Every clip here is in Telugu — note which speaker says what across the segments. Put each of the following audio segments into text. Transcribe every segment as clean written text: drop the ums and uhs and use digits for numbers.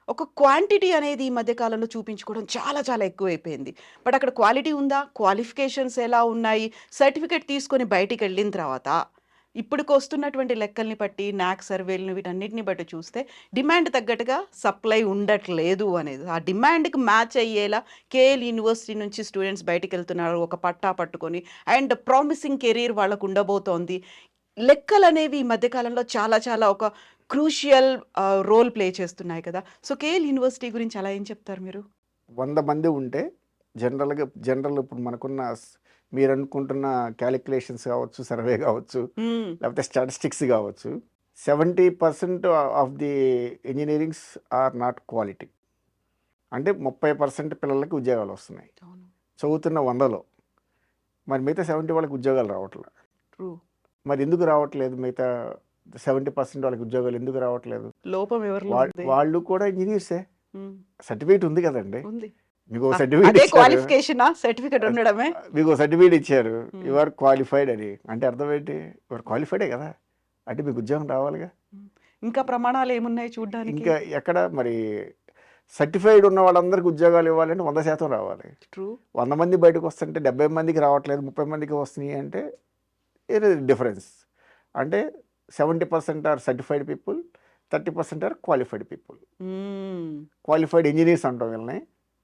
Speaker 1: ఒక క్వాంటిటీ అనేది ఈ మధ్య కాలంలో చూపించుకోవడం చాలా చాలా ఎక్కువైపోయింది. బట్ అక్కడ క్వాలిటీ ఉందా? క్వాలిఫికేషన్స్ ఎలా ఉన్నాయి? సర్టిఫికేట్ తీసుకొని బయటికెళ్ళిన తర్వాత, ఇప్పటికొస్తున్నటువంటి లెక్కల్ని బట్టి, నాక్ సర్వేలని వీటన్నిటిని బట్టి చూస్తే డిమాండ్ తగ్గట్టుగా సప్లై ఉండట్లేదు అనేది. ఆ డిమాండ్‌కి మ్యాచ్ అయ్యేలా కేఎల్ యూనివర్సిటీ నుంచి స్టూడెంట్స్ బయటికెళ్తున్నారు ఒక పట్టా పట్టుకొని. అండ్ ప్రామిసింగ్ కెరీర్ వాళ్ళకు ఉండబోతోంది. లెక్కలనేవి ఈ మధ్య కాలంలో చాలా చాలా ఒక క్రూషియల్ రోల్ ప్లే చేస్తున్నాయి కదా! సో, కేఎల్ యూనివర్సిటీ గురించి అలా ఏం చెప్తారు మీరు?
Speaker 2: 100 మంది ఉంటే జనరల్ ఇప్పుడు మనకున్న మీరనుకుంటున్న క్యాలిక్యులేషన్స్ కావచ్చు, సర్వే కావచ్చు,
Speaker 1: హ్మ్.
Speaker 2: లేకపోతే స్టాటిస్టిక్స్ కావచ్చు. 70% of the engineerings are not quality. అంటే 30% పిల్లలకి ఉద్యోగాలు వస్తున్నాయి.
Speaker 1: అవును.
Speaker 2: చదువుతున్న 100లో. మరి మిగతా 70 వాళ్ళకి ఉద్యోగాలు రావట్లేదు.
Speaker 1: ట్రూ.
Speaker 2: మరి ఎందుకు రావట్లేదు? మిగతా 70% వాళ్ళకి ఉద్యోగాలు ఎందుకు రావట్లేదు?
Speaker 1: లోపం ఎవరిలో ఉంది?
Speaker 2: వాళ్ళు కూడా ఇంజినీర్సే.
Speaker 1: హ్మ్.
Speaker 2: సర్టిఫికేట్ ఉంది కదండి.
Speaker 1: ఉంది.
Speaker 2: మీకు
Speaker 1: అ
Speaker 2: సర్టిఫికేట్
Speaker 1: అదే
Speaker 2: ఇచ్చారు.
Speaker 1: క్వాలిఫికేషనా? సర్టిఫికేట్ ఉండడమే?
Speaker 2: మీకు సర్టిఫికేట్ ఇచ్చారు. యు
Speaker 1: హ్మ్.
Speaker 2: ఆర్ క్వాలిఫైడ్ అని. అంటే అర్థం ఏంటి? యు ఆర్ క్వాలిఫైడే కదా! అంటే మీకు ఉద్యోగం రావాలిగా.
Speaker 1: హ్మ్. ఇంకా ప్రమాణాలేమున్నాయి చూడ్డానికి?
Speaker 2: ఇంకా ఎక్కడ మరి సర్టిఫైడ్ ఉన్న వాళ్ళందరికీ ఉద్యోగాలు ఇవ్వాలంటే 100% రావాలి.
Speaker 1: ట్రూ.
Speaker 2: 100 మంది బయటకు వస్తుంటే 70 మందికి రావట్లేదు, 30 మందికి వస్తున్నాయి అంటే ఇట్ ఈస్ డిఫరెన్స్. అంటే 70% are certified people, 30% are qualified people.
Speaker 1: Hmm.
Speaker 2: Qualified engineers అంటాం వీళ్ళని.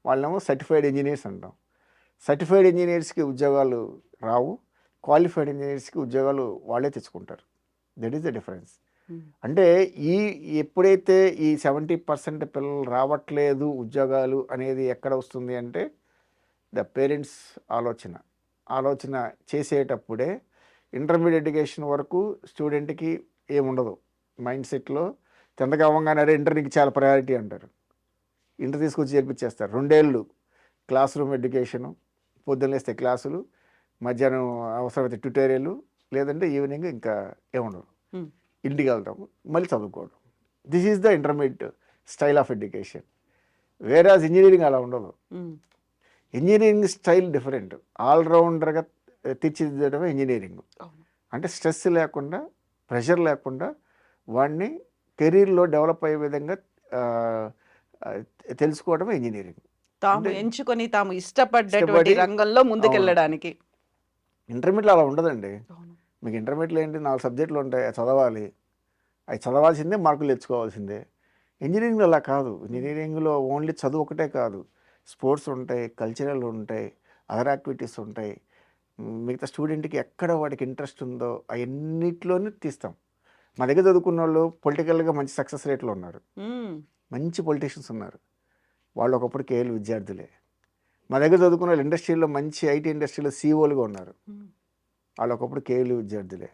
Speaker 2: వాళ్ళేమో సర్టిఫైడ్ ఇంజినీర్స్ అంటాం. సర్టిఫైడ్ ఇంజినీర్స్కి ఉద్యోగాలు రావు. క్వాలిఫైడ్ ఇంజినీర్స్కి ఉద్యోగాలు వాళ్ళే తెచ్చుకుంటారు. That is the difference.
Speaker 1: Hmm.
Speaker 2: అంటే ఈ ఎప్పుడైతే ఈ 70% పిల్లలు రావట్లేదు ఉద్యోగాలు అనేది ఎక్కడ వస్తుంది అంటే ద పేరెంట్స్ ఆలోచన. ఆలోచన చేసేటప్పుడే ఇంటర్మీడియట్ ఎడ్యుకేషన్ వరకు స్టూడెంట్కి ఏముండదు. మైండ్ సెట్లో 10th అవ్వగానే అరే ఇంటర్ నీకు చాలా ప్రయారిటీ అంటారు. ఇంటర్ తీసుకొచ్చి చేర్పించేస్తారు. 2 ఏళ్ళు క్లాస్ రూమ్ ఎడ్యుకేషను, పొద్దున్న లేస్తే క్లాసులు, మధ్యాహ్నం అవసరమైతే ట్యుటోరియల్, లేదంటే ఈవినింగ్ ఇంకా ఏముండదు.
Speaker 1: హ్మ్.
Speaker 2: ఇంటికి వెళ్తాం, మళ్ళీ చదువుకోవడం. This is the intermediate style of education. Whereas engineering అలా ఉండదు.
Speaker 1: హ్మ్.
Speaker 2: Engineering style different. ఆల్రౌండర్గా తీర్చిదిద్దడమే ఇంజనీరింగ్.
Speaker 1: అవును.
Speaker 2: అంటే స్ట్రెస్ లేకుండా, ప్రెషర్ లేకుండా వాడిని కెరీర్లో డెవలప్ అయ్యే విధంగా ఆహ్, ఆహ్, తెలుసుకోవడమే ఇంజనీరింగ్.
Speaker 1: తాము
Speaker 2: అంటే
Speaker 1: ఎంచుకొని, తాము ఇష్టపడ్డటువంటి
Speaker 2: ఇష్టపడి
Speaker 1: రంగంలో
Speaker 2: అవును.
Speaker 1: ముందుకెళ్ళడానికి.
Speaker 2: ఇంటర్మీడియట్‌లో అలా ఉండదండి.
Speaker 1: అవును.
Speaker 2: మీకు ఇంటర్మీడియట్‌లో ఏంటి 4 సబ్జెక్టులు ఉంటాయి. అవి చదవాలి. అవి చదవాల్సిందే, మార్కులు తెచ్చుకోవాల్సిందే. ఇంజినీరింగ్‌లో అలా కాదు.
Speaker 1: హ్మ్.
Speaker 2: ఇంజినీరింగ్‌లో ఓన్లీ చదువు ఒకటే కాదు. స్పోర్ట్స్ ఉంటాయి, కల్చరల్ ఉంటాయి, అదర్ యాక్టివిటీస్ ఉంటాయి. మిగతా స్టూడెంట్‌కి ఎక్కడ వాడికి ఇంట్రెస్ట్ ఉందో అయన్నిట్లోనూ తీస్తాం. మా దగ్గర చదువుకున్నోళ్ళు పొలిటికల్‌గా మంచి సక్సెస్ రేట్‌లో ఉన్నారు.
Speaker 1: హ్మ్.
Speaker 2: మంచి పొలిటీషియన్స్ ఉన్నారు. వాళ్ళు ఒకప్పుడు కేఎల్ విద్యార్థులే. మా దగ్గర చదువుకున్న వాళ్ళు ఇండస్ట్రీలో మంచి ఐటీ ఇండస్ట్రీలో సీఈఓలుగా ఉన్నారు.
Speaker 1: హ్మ్.
Speaker 2: వాళ్ళు ఒకప్పుడు కేఎల్ విద్యార్థులే.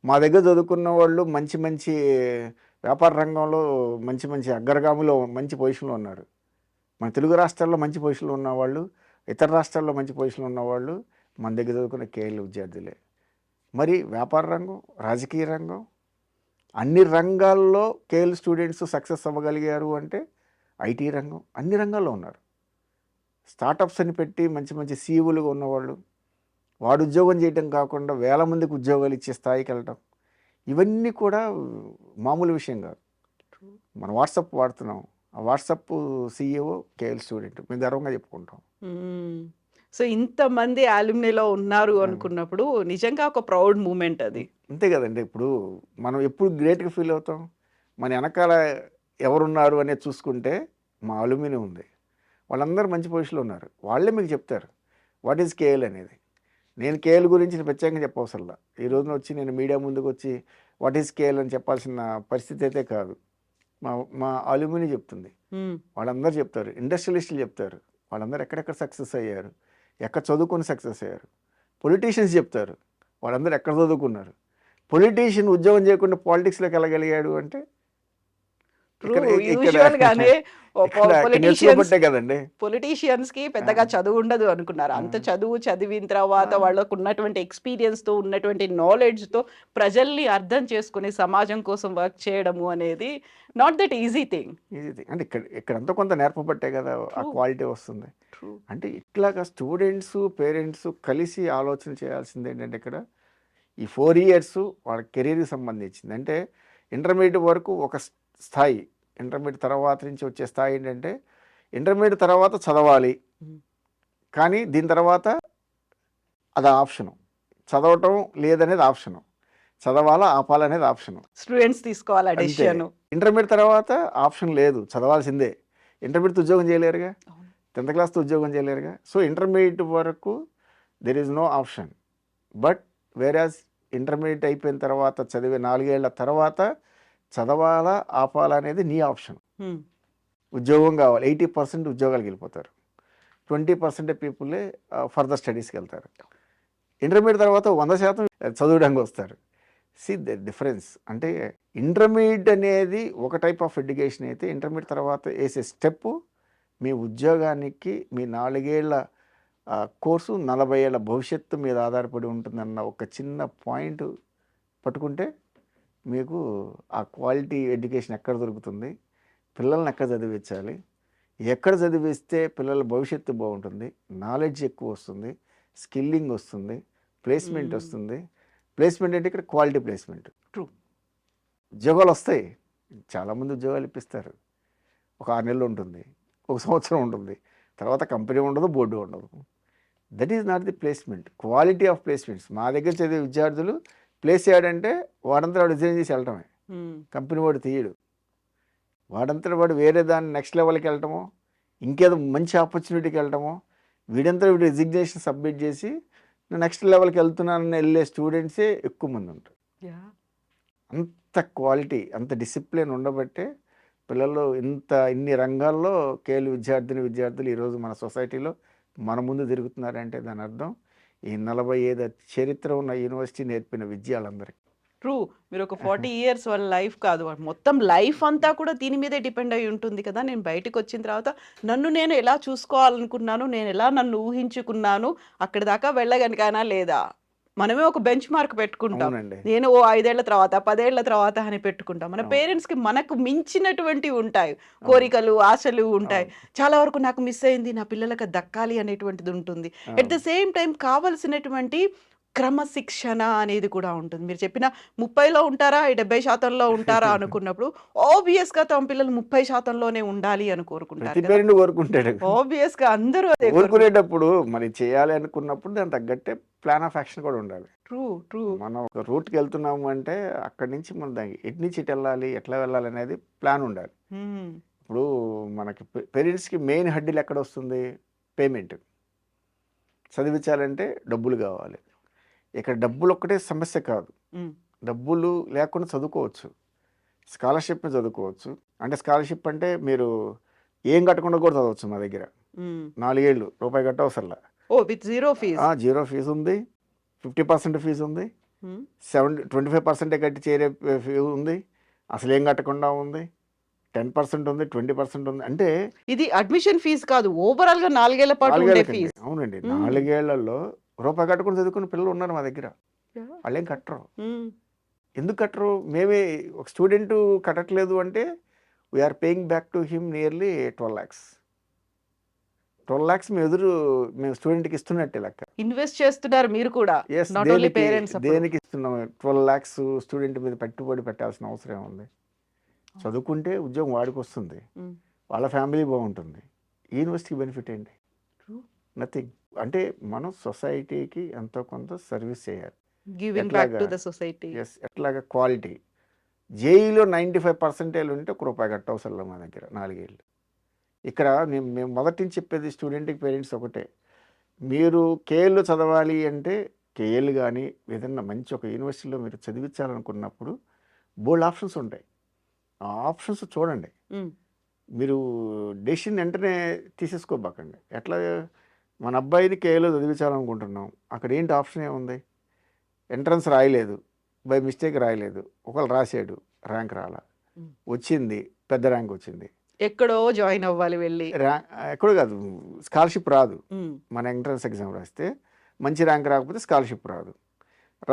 Speaker 2: మా దగ్గర చదువుకున్న వాళ్ళు మంచి మంచి వ్యాపార రంగంలో మంచి మంచి అగ్రగామిలో మంచి పొజిషన్లో ఉన్నారు. మన తెలుగు రాష్ట్రాల్లో మంచి పొజిషన్లో ఉన్నవాళ్ళు, ఇతర రాష్ట్రాల్లో మంచి పొజిషన్లో ఉన్నవాళ్ళు మన దగ్గర చదువుకున్న కేఎల్ విద్యార్థులే. మరి వ్యాపార రంగం, రాజకీయ రంగం, అన్ని రంగాల్లో కేఎల్ స్టూడెంట్స్ సక్సెస్ అవ్వగలిగారు అంటే ఐటీ రంగం, అన్ని రంగాల్లో ఉన్నారు. స్టార్టప్స్ అని పెట్టి మంచి మంచి సీఈఓలుగా ఉన్నవాళ్ళు, వాడు ఉద్యోగం చేయటం కాకుండా వేల మందికి ఉద్యోగాలు ఇచ్చే స్థాయికి వెళ్ళటం, ఇవన్నీ కూడా మామూలు విషయం కాదు.
Speaker 1: ట్రూ.
Speaker 2: మనం వాట్సాప్ వాడుతున్నాం. ఆ వాట్సాప్ సీఈఓ కేఎల్ స్టూడెంట్. మేము గర్వంగా చెప్పుకుంటాం.
Speaker 1: హ్మ్. సో, ఇంతమంది అలుమ్నిలో ఉన్నారు
Speaker 2: ఆ,
Speaker 1: అనుకున్నప్పుడు నిజంగా ఒక ప్రౌడ్ మూమెంట్ అది.
Speaker 2: అంతే కదండి. ఇప్పుడు మనం ఎప్పుడు గ్రేట్గా ఫీల్ అవుతాం. మన వెనకాల ఎవరున్నారు అనేది చూసుకుంటే మా అలుమిని ఉంది. వాళ్ళందరూ మంచి పొజిషన్లో ఉన్నారు. వాళ్ళే మీకు చెప్తారు వాట్ ఈజ్ కేఎల్ అనేది. నేను కేఎల్ గురించి ప్రత్యేకంగా చెప్పవసరంలా. ఈ రోజున వచ్చి నేను మీడియా ముందుకు వచ్చి వాట్ ఈజ్ కేఎల్ అని చెప్పాల్సిన పరిస్థితి అయితే కాదు. మా మా అలుమిని చెప్తుంది.
Speaker 1: హ్మ్.
Speaker 2: వాళ్ళందరూ చెప్తారు. ఇండస్ట్రియలిస్టులు చెప్తారు. వాళ్ళందరూ ఎక్కడెక్కడ సక్సెస్ అయ్యారు, ఎక్కడ చదువుకొని సక్సెస్ అయ్యారు. పొలిటీషియన్స్ చెప్తారు. వాళ్ళందరూ ఎక్కడ చదువుకున్నారు. పొలిటీషియన్ ఉద్యోగం చేయకుండా పాలిటిక్స్‌లోకి వెళ్ళగలిగాడు అంటే
Speaker 1: ట్రూ.
Speaker 2: ఇక్కడ ఇక్కడ
Speaker 1: యూజువల్‌గానే ఓ
Speaker 2: ఇక్కడ
Speaker 1: పొలిటీషియన్స్
Speaker 2: నేర్చుకోబట్టే కదండీ.
Speaker 1: పొలిటీషియన్స్‌కి
Speaker 2: ఆ!
Speaker 1: పెద్దగా చదువుండదు అనుకున్నారు.
Speaker 2: ఆ!
Speaker 1: అంత చదువు చదివిన
Speaker 2: ఆ!
Speaker 1: తర్వాత వాళ్ళకున్నటువంటి ఎక్స్‌పీరియన్స్‌తో, ఉన్నటువంటి నాలెడ్జ్‌తో ప్రజల్ని అర్థం చేసుకొని సమాజం కోసం వర్క్ చేయడము అనేది నాట్ దట్ ఈజీ థింగ్.
Speaker 2: ఇది అంటే ఇక్కడంతా కొంత నేర్పబట్టే కదా ఆ
Speaker 1: ట్రూ.
Speaker 2: క్వాలిటీ వస్తుంది.
Speaker 1: ట్రూ.
Speaker 2: అంటే ఇట్లాగా స్టూడెంట్స్, పేరెంట్స్ కలిసి ఆలోచన చేయాల్సింది ఏంటంటే ఇక్కడ ఈ 4 ఇయర్స్ వాళ్ళ కెరీర్‌కి సంబంధించింది. అంటే ఇంటర్మీడియేట్ వరకు ఒక స్థాయి. ఇంటర్మీడియట్ తర్వాత నుంచి వచ్చే స్థాయి ఏంటంటే ఇంటర్మీడియట్ తర్వాత చదవాలి,
Speaker 1: ఉమ్.
Speaker 2: కానీ దీని తర్వాత అది ఆప్షను. చదవటం లేదనేది ఆప్షను. చదవాలా ఆపాలనేది ఆప్షను.
Speaker 1: స్టూడెంట్స్ తీసుకోవాలి
Speaker 2: అంతే.
Speaker 1: డెసిషన్.
Speaker 2: ఇంటర్మీడియట్ తర్వాత ఆప్షన్ లేదు, చదవాల్సిందే. ఇంటర్మీడియట్ ఉద్యోగం చేయలేరుగా, 10th క్లాస్తో ఉద్యోగం చేయలేరుగా. సో ఇంటర్మీడియట్ వరకు there is no option. But whereas intermediate అయిపోయిన తర్వాత చదివే 4 ఏళ్ల తర్వాత చదవాలా ఆపాలా అనేది నీ ఆప్షన్. ఉద్యోగం కావాలి, 80% ఉద్యోగాలకు వెళ్ళిపోతారు, 20% పీపులే ఫర్దర్ స్టడీస్కి వెళ్తారు. ఇంటర్మీడియట్ తర్వాత 100% చదవడానికి వస్తారు. See the difference. అంటే ఇంటర్మీడియట్ అనేది ఒక టైప్ ఆఫ్ ఎడ్యుకేషన్ అయితే, ఇంటర్మీడియట్ తర్వాత వేసే స్టెప్ మీ ఉద్యోగానికి, మీ 4 ఏళ్ల కోర్సు 40 ఏళ్ల భవిష్యత్తు మీద ఆధారపడి ఉంటుందన్న ఒక చిన్న పాయింట్ పట్టుకుంటే మీకు ఆ క్వాలిటీ ఎడ్యుకేషన్ ఎక్కడ దొరుకుతుంది, పిల్లల్ని ఎక్కడ చదివించాలి, ఎక్కడ చదివిస్తే పిల్లల భవిష్యత్తు బాగుంటుంది, నాలెడ్జ్ ఎక్కువ వస్తుంది, స్కిల్లింగ్ వస్తుంది, ప్లేస్మెంట్ వస్తుంది. ప్లేస్మెంట్ అంటే ఇక్కడ క్వాలిటీ ప్లేస్మెంట్.
Speaker 1: ట్రూ.
Speaker 2: ఉద్యోగాలు వస్తాయి, చాలామంది ఉద్యోగాలు ఇప్పిస్తారు. ఒక 6 నెలలు ఉంటుంది, 1 సంవత్సరం ఉంటుంది, తర్వాత కంపెనీ ఉండదు, బోర్డు ఉండదు. That is not the placement. Quality of placements. మా దగ్గర చదివే విద్యార్థులు ప్లేస్ చేయడంటే వాడంతా వాడు రిజైన్ చేసి వెళ్ళటమే. కంపెనీ వాడు తీయడు. వాడంతా వాడు వేరే దాన్ని నెక్స్ట్ లెవెల్కి వెళ్ళటమో, ఇంకేదో మంచి ఆపర్చునిటీకి వెళ్ళటమో, వీడంతా వీడు రిజిగ్నేషన్ సబ్మిట్ చేసి నెక్స్ట్ లెవెల్కి వెళ్తున్నానని వెళ్ళే స్టూడెంట్సే ఎక్కువ మంది ఉంటారు. అంత క్వాలిటీ, అంత డిసిప్లిన్ ఉండబట్టే పిల్లలు ఇన్ని రంగాల్లో కేలు విద్యార్థులు ఈరోజు మన సొసైటీలో మన ముందు తిరుగుతున్నారంటే దాని అర్థం ఈ 45 చరిత్ర ఉన్న యూనివర్సిటీ నేర్పిన విద్యాలందరికీ.
Speaker 1: ట్రూ. మీరు ఒక 40 ఇయర్స్ వాళ్ళ లైఫ్ కాదు, మొత్తం లైఫ్ అంతా కూడా దీని మీదే డిపెండ్ అయి ఉంటుంది కదా. నేను బయటకు వచ్చిన తర్వాత నన్ను నేను ఎలా చూసుకోవాలనుకున్నాను, నేను ఎలా నన్ను ఊహించుకున్నాను, అక్కడి దాకా వెళ్ళగలిగానా లేదా, మనమే ఒక బెంచ్ మార్క్ పెట్టుకుంటాం.
Speaker 2: అవునండి.
Speaker 1: నేను 5 ఏళ్ల తర్వాత 10 ఏళ్ల తర్వాత అని పెట్టుకుంటాం. మన పేరెంట్స్కి మనకు మించినటువంటివి ఉంటాయి, కోరికలు, ఆశలు ఉంటాయి. చాలా వరకు నాకు మిస్ అయింది, నా పిల్లలకు దక్కాలి అనేటువంటిది ఉంటుంది. ఎట్ ద సేమ్ టైం కావలసినటువంటి క్రమశిక్షణ అనేది కూడా ఉంటుంది. మీరు చెప్పిన 30లో ఉంటారా, 70% ఉంటారా అనుకున్నప్పుడు ఆబ్వియస్గా తమ పిల్లలు 30%లోనే ఉండాలి అని కోరుకుంటారు.
Speaker 2: ప్రతి పేరెంట్ కోరుకుంటాడు.
Speaker 1: ఆబ్వియస్గా అందరూ అదే
Speaker 2: కోరుకునేటప్పుడు మరి చేయాలి అనుకున్నప్పుడు దాని తగ్గట్టే ప్లాన్ ఆఫ్ యాక్షన్ కూడా ఉండాలి.
Speaker 1: True true.
Speaker 2: మనం ఒక రూట్కి వెళ్తున్నాము అంటే అక్కడి నుంచి మనం దానికి ఎటు నుంచి ఇటు వెళ్ళాలి, ఎట్లా వెళ్ళాలి అనేది ప్లాన్ ఉండాలి. ఇప్పుడు మనకి పేరెంట్స్కి మెయిన్ హడ్డీలు ఎక్కడ వస్తుంది? పేమెంట్. చదివించాలంటే డబ్బులు కావాలి. ఇక్కడ డబ్బులు ఒక్కటే సమస్య కాదు, డబ్బులు లేకుండా చదువుకోవచ్చు, స్కాలర్షిప్ చదువుకోవచ్చు. అంటే స్కాలర్షిప్ అంటే మీరు ఏం కట్టకుండా కూడా చదవచ్చు. మా దగ్గర 4 ఏళ్ళు రూపాయి కట్టవసరలా.
Speaker 1: With zero fee.
Speaker 2: Zero fee ఉంది, 50% ఫీజు ఉంది, 25% కట్టి చేరే ఫీజు ఉంది, అసలు ఏం కట్టకుండా ఉంది, 10% ఉంది, 20% ఉంది. అంటే
Speaker 1: ఇది అడ్మిషన్ ఫీజు కాదు, ఓవరాల్ గా 4 ఏళ్ల పాటు ఉండే ఫీజు.
Speaker 2: అవునండి. 4 ఏళ్లలో రూపాయి కట్టుకుని చదువుకున్న పిల్లలు ఉన్నారు మా దగ్గర. వాళ్ళు ఏం కట్టరు. ఎందుకు కట్టరు? మేమే ఒక స్టూడెంట్ కట్టట్లేదు అంటే we are paying back to him nearly 12 lakhs. 12 lakhs మేము స్టూడెంట్కి ఇస్తున్నట్టే లెక్క.
Speaker 1: ఇన్వెస్ట్ చేస్తున్నారు మీరు కూడా. Not only parents.
Speaker 2: దేనికి ఇస్తున్నాం? 12 lakhs స్టూడెంట్ మీద పెట్టుబడి పెట్టాల్సిన అవసరం ఉంది. చదువుకుంటే ఉద్యోగం వాడికి వస్తుంది, వాళ్ళ ఫ్యామిలీ బాగుంటుంది, యూనివర్సిటీకి బెనిఫిట్ ఏంటి? నథింగ్. అంటే మనం సొసైటీకి ఎంతో కొంత సర్వీస్ చేయాలి.
Speaker 1: Giving back to the society.
Speaker 2: Yes. ఎట్లాగా క్వాలిటీ. జేఈలో 95% ఉంటే ₹1 కట్టవసరం మా దగ్గర 4 ఏళ్ళు. ఇక్కడ మేము మొదటి నుంచి చెప్పేది స్టూడెంట్కి పేరెంట్స్ ఒకటే, మీరు కేఎల్లో చదవాలి అంటే కేఎల్ కానీ ఏదన్నా మంచి ఒక యూనివర్సిటీలో మీరు చదివించాలనుకున్నప్పుడు బోల్డ్ ఆప్షన్స్ ఉంటాయి. ఆ ఆప్షన్స్ చూడండి. మీరు డెసిషన్ వెంటనే తీసేసుకోబాకండి. ఎట్లా మన అబ్బాయిని కేఏలో చదివించాలనుకుంటున్నాం, అక్కడ ఏంటి ఆప్షన్ ఏముంది? ఎంట్రన్స్ రాయలేదు, బై మిస్టేక్ రాయలేదు, ఒకళ్ళు రాసాడు, ర్యాంక్ రాలా, వచ్చింది, పెద్ద ర్యాంక్ వచ్చింది,
Speaker 1: ఎక్కడో జాయిన్ అవ్వాలి వెళ్ళి.
Speaker 2: ఎక్కడో కాదు, స్కాలర్షిప్ రాదు. మన ఎంట్రన్స్ ఎగ్జామ్ రాస్తే మంచి ర్యాంక్ రాకపోతే స్కాలర్షిప్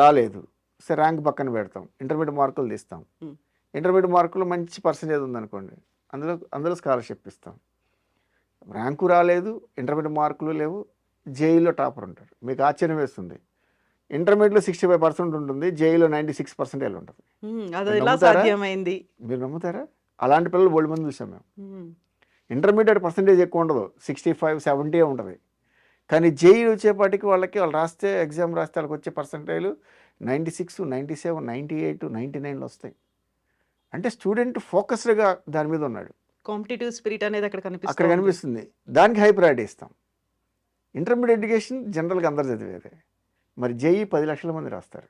Speaker 2: రాలేదు, సరే ర్యాంక్ పక్కన పెడతాం, ఇంటర్మీడియట్ మార్కులు తీస్తాం. ఇంటర్మీడియట్ మార్కులు మంచి పర్సంటేజ్ ఉందనుకోండి, అందులో స్కాలర్షిప్ ఇస్తాం. ర్యాంకు రాలేదు, ఇంటర్మీడియట్ మార్కులు లేవు, జేఈలో టాపర్ ఉంటారు. మీకు ఆశ్చర్యం వేస్తుంది, ఇంటర్మీడియట్లో 65% ఉంటుంది, జేఈలో 96% ఉంటుంది.
Speaker 1: అది ఎలా సాధ్యమైంది?
Speaker 2: మీరు నమ్ముతారా? అలాంటి పిల్లలు బోల్డ్ మంది చూసాం మేము. ఇంటర్మీడియట్ పర్సంటేజ్ ఎక్కువ ఉండదు, 65, 70 ఉంటుంది. కానీ జేఈ వచ్చేపాటికి వాళ్ళు రాస్తే ఎగ్జామ్ రాస్తే వాళ్ళకి వచ్చే పర్సంటేజ్లు 96, 97, 98, 99 వస్తాయి. అంటే స్టూడెంట్ ఫోకస్డ్గా దాని మీద ఉన్నాడు,
Speaker 1: కాంపిటేటివ్ స్పిరిట్ అనేది అక్కడ
Speaker 2: అక్కడ కనిపిస్తుంది. దానికి హై ప్రయారిటీ ఇస్తాం. ఇంటర్మీడియట్ ఎడ్యుకేషన్ జనరల్గా అందరు చదివేదే. మరి జేఈ 10 లక్షల మంది రాస్తారు,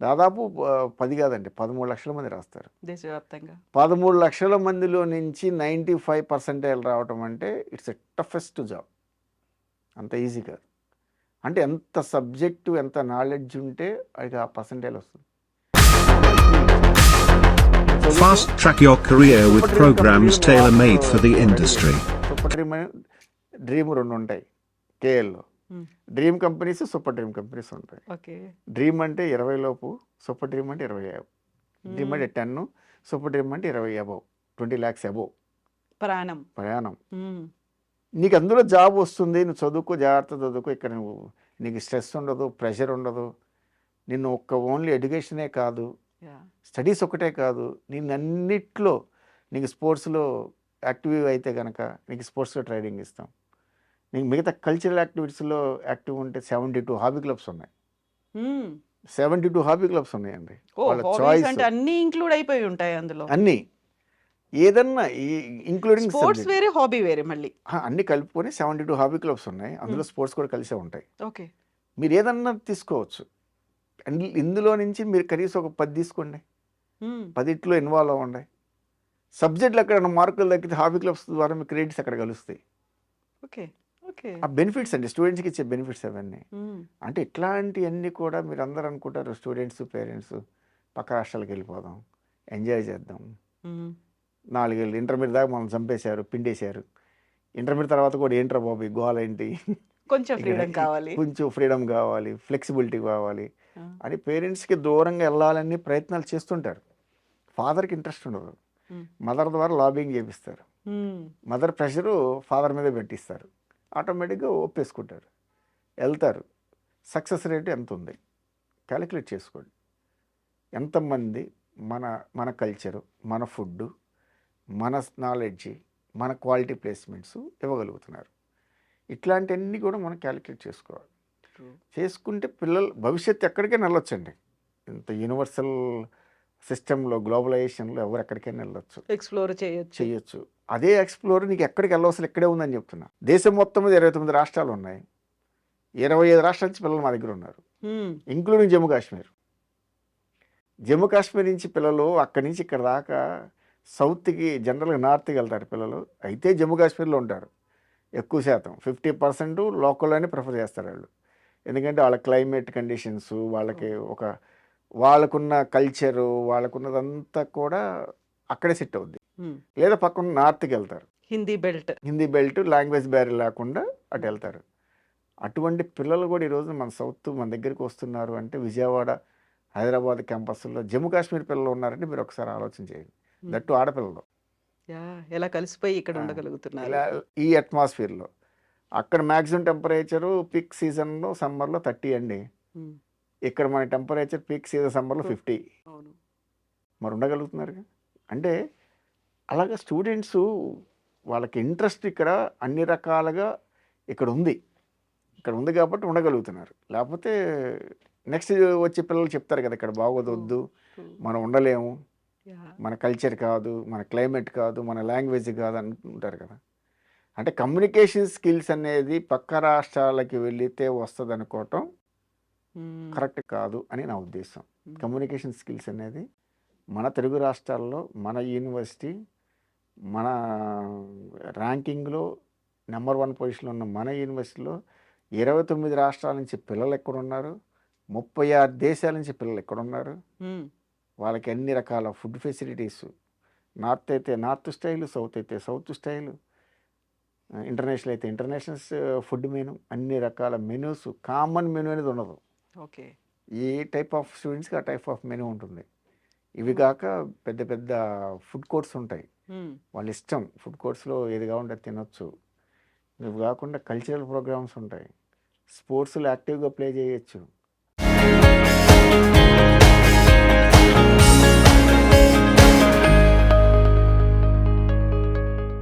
Speaker 2: దాదాపు 10 కాదండి 13 లక్షల మంది రాస్తారు.
Speaker 1: దేశవ్యాప్తంగా
Speaker 2: 13 లక్షల మందిలో నుంచి 95% రావటం అంటే ఇట్స్ ఎ టఫెస్ట్ జాబ్, అంత ఈజీ కాదు. అంటే ఎంత సబ్జెక్టు ఎంత నాలెడ్జ్ ఉంటే అది ఆ పర్సంటేజ్ వస్తుంది.
Speaker 3: Fast track your career with programs tailor-made for the industry.
Speaker 2: Super dream dream 2 ఉంటాయి కేఎల్లో. Dream companies, super dream companies ఉంటాయి.
Speaker 1: ఓకే.
Speaker 2: డ్రీమ్ అంటే 20 లోపు, సూపర్ డ్రీమ్ అంటే 20 అబవ్. డ్రీమ్ అంటే 10, సూపర్ డ్రీమ్ అంటే 20 అబవ్, 20 lakhs అబవ్ ప్రయాణం. నీకు అందులో జాబ్ వస్తుంది, నువ్వు చదువుకో, జాగ్రత్త చదువుకో. ఇక్కడ నువ్వు నీకు స్ట్రెస్ ఉండదు, ప్రెషర్ ఉండదు. నిన్ను ఓన్లీ ఎడ్యుకేషనే కాదు, స్టడీస్ ఒకటే కాదు, నిన్ను అన్నిట్లో నీకు స్పోర్ట్స్లో యాక్టివ్ అయితే కనుక నీకు స్పోర్ట్స్లో ట్రైనింగ్ ఇస్తాం. నీకు మిగతా కల్చరల్ యాక్టివిటీస్లో యాక్టివ్ ఉంటే 72 హాబీ క్లబ్స్ ఉన్నాయి. 72 హాబీ క్లబ్స్ ఉన్నాయండి. వాళ్ళ చాయిస్
Speaker 1: అంటే అన్ని ఇంక్లూడ్ అయిపోయి ఉంటాయి అందులో.
Speaker 2: అన్నీ ఏదన్నా ఇంక్లూడింగ్
Speaker 1: స్పోర్ట్స్ వేరే, హాబీ వేరే, మళ్ళీ
Speaker 2: అన్ని కలుపుకొని 72 హాబీ క్లబ్స్ ఉన్నాయి. అందులో స్పోర్ట్స్ కూడా కలిసే ఉంటాయి.
Speaker 1: ఓకే.
Speaker 2: మీరు ఏదన్నా తీసుకోవచ్చు. ఇందులో నుంచి మీరు కనీసం ఒక 10 తీసుకోండి, 10 ఇన్వాల్వ్ అవ్వండి. సబ్జెక్టులు ఎక్కడైనా మార్కులు తగ్గితే హాబీ క్లబ్స్ ద్వారా మీ క్రెడిట్స్ అక్కడ కలుస్తాయి.
Speaker 1: ఓకే. ఓకే.
Speaker 2: ఆ బెనిఫిట్స్ అండి, స్టూడెంట్స్కి ఇచ్చే బెనిఫిట్స్ అవన్నీ. అంటే ఇట్లాంటివన్నీ కూడా మీరు అందరూ అనుకుంటారు స్టూడెంట్స్ పేరెంట్స్ పక్క రాష్ట్రాలకు వెళ్ళిపోదాం, ఎంజాయ్ చేద్దాం. 4 ఏళ్ళు ఇంటర్మీడియట్ దాకా మనం చంపేశారు, పిండేశారు. ఇంటర్మీడియట్ తర్వాత కూడా ఏంట్రా బాబు ఈ గోల ఏంటి,
Speaker 1: కొంచెం ఫ్రీడమ్ కావాలి,
Speaker 2: కొంచెం ఫ్రీడమ్ కావాలి, ఫ్లెక్సిబిలిటీ కావాలి అని పేరెంట్స్కి దూరంగా వెళ్ళాలని ప్రయత్నాలు చేస్తుంటారు. ఫాదర్కి ఇంట్రెస్ట్ ఉండదు, మదర్ ద్వారా లాబింగ్ చేపిస్తారు. మదర్ ప్రెషరు ఫాదర్ మీద పెట్టిస్తారు, ఆటోమేటిక్గా ఒప్పేసుకుంటారు, వెళ్తారు. సక్సెస్ రేట్ ఎంత ఉంది క్యాలిక్యులేట్ చేసుకోండి. ఎంతమంది మన కల్చరు, మన ఫుడ్, మన నాలెడ్జి, మన క్వాలిటీ ప్లేస్మెంట్స్ ఇవ్వగలుగుతున్నారు. ఇట్లాంటివన్నీ కూడా మనం క్యాలిక్యులేట్ చేసుకోవాలి. చేసుకుంటే పిల్లలు భవిష్యత్తు ఎక్కడికైనా వెళ్ళొచ్చండి. ఇంత యూనివర్సల్ సిస్టంలో, గ్లోబలైజేషన్లో ఎవరు ఎక్కడికైనా వెళ్ళొచ్చు,
Speaker 1: ఎక్స్ప్లోర్ చేయొచ్చు.
Speaker 2: అదే ఎక్స్ప్లోర్ నీకు ఎక్కడికి వెళ్ళవలసిన ఇక్కడే ఉందని చెప్తున్నా. దేశం మొత్తం మీద 29 రాష్ట్రాలు ఉన్నాయి. 25 రాష్ట్రాల నుంచి పిల్లలు మా దగ్గర ఉన్నారు, ఇంక్లూడింగ్ జమ్మూ కాశ్మీర్. జమ్మూ కాశ్మీర్ నుంచి పిల్లలు అక్కడి నుంచి ఇక్కడ దాకా సౌత్కి, జనరల్గా నార్త్కి వెళ్తారు పిల్లలు. అయితే జమ్మూ కాశ్మీర్లో ఉంటారు ఎక్కువ శాతం, 50% లోకల్లోనే ప్రిఫర్ చేస్తారు వాళ్ళు. ఎందుకంటే వాళ్ళ క్లైమేట్ కండిషన్స్, వాళ్ళకున్న కల్చరు, వాళ్ళకున్నదంతా కూడా అక్కడే సెట్ అవుద్ది. లేదా పక్కన నార్త్కి వెళ్తారు, హిందీ బెల్ట్ లాంగ్వేజ్ బ్యారియర్ లేకుండా అటు వెళ్తారు. అటువంటి పిల్లలు కూడా ఈరోజు మన దగ్గరికి వస్తున్నారు అంటే విజయవాడ, హైదరాబాద్ క్యాంపస్లో జమ్మూ కాశ్మీర్ పిల్లలు ఉన్నారంటే మీరు ఒకసారి ఆలోచన చేయండి. దట్టు ఆడపిల్లలు
Speaker 1: ఎలా కలిసిపోయి ఇక్కడ ఉండగలుగుతున్నారు
Speaker 2: ఈ అట్మాస్ఫియర్లో. అక్కడ మ్యాక్సిమం టెంపరేచరు పీక్ సీజన్లో సమ్మర్లో 30 అండి. ఇక్కడ మన టెంపరేచర్ పీక్ సీజన్ సమ్మర్లో 50. మరి ఉండగలుగుతున్నారు అంటే అలాగా స్టూడెంట్స్ వాళ్ళకి ఇంట్రెస్ట్ ఇక్కడ అన్ని రకాలుగా ఇక్కడ ఉంది కాబట్టి ఉండగలుగుతున్నారు. లేకపోతే నెక్స్ట్ వచ్చే పిల్లలు చెప్తారు కదా ఇక్కడ బాగోదొద్దు, మనం ఉండలేము, మన కల్చర్ కాదు, మన క్లైమేట్ కాదు, మన లాంగ్వేజ్ కాదు అనుకుంటారు కదా. అంటే కమ్యూనికేషన్ స్కిల్స్ అనేది పక్క రాష్ట్రాలకి వెళితే వస్తుంది అనుకోవటం కరెక్ట్ కాదు అని నా ఉద్దేశం. కమ్యూనికేషన్ స్కిల్స్ అనేది మన తెలుగు రాష్ట్రాల్లో, మన యూనివర్సిటీ, మన ర్యాంకింగ్లో నెంబర్ 1 పొజిషన్లో ఉన్న మన యూనివర్సిటీలో 29 రాష్ట్రాల నుంచి పిల్లలు ఎక్కడున్నారు, 36 దేశాల నుంచి పిల్లలు ఎక్కడున్నారు. వాళ్ళకి అన్ని రకాల ఫుడ్ ఫెసిలిటీస్, నార్త్ అయితే నార్త్ స్టైలు, సౌత్ అయితే సౌత్ స్టైలు, ఇంటర్నేషనల్ అయితే ఇంటర్నేషనల్ ఫుడ్ మెనూ, అన్ని రకాల మెనూస్. కామన్ మెనూ అనేది ఉండదు.
Speaker 1: ఓకే.
Speaker 2: ఏ టైప్ ఆఫ్ స్టూడెంట్స్కి ఆ టైప్ ఆఫ్ మెనూ ఉంటుంది. ఇవి కాక పెద్ద పెద్ద ఫుడ్ కోర్ట్స్ ఉంటాయి, వాళ్ళ ఇష్టం. ఫుడ్ కోర్ట్స్లో ఏది కావాలంటే తినొచ్చు. ఇవి కాకుండా కల్చరల్ ప్రోగ్రామ్స్ ఉంటాయి, స్పోర్ట్స్లో యాక్టివ్గా ప్లే చేయొచ్చు.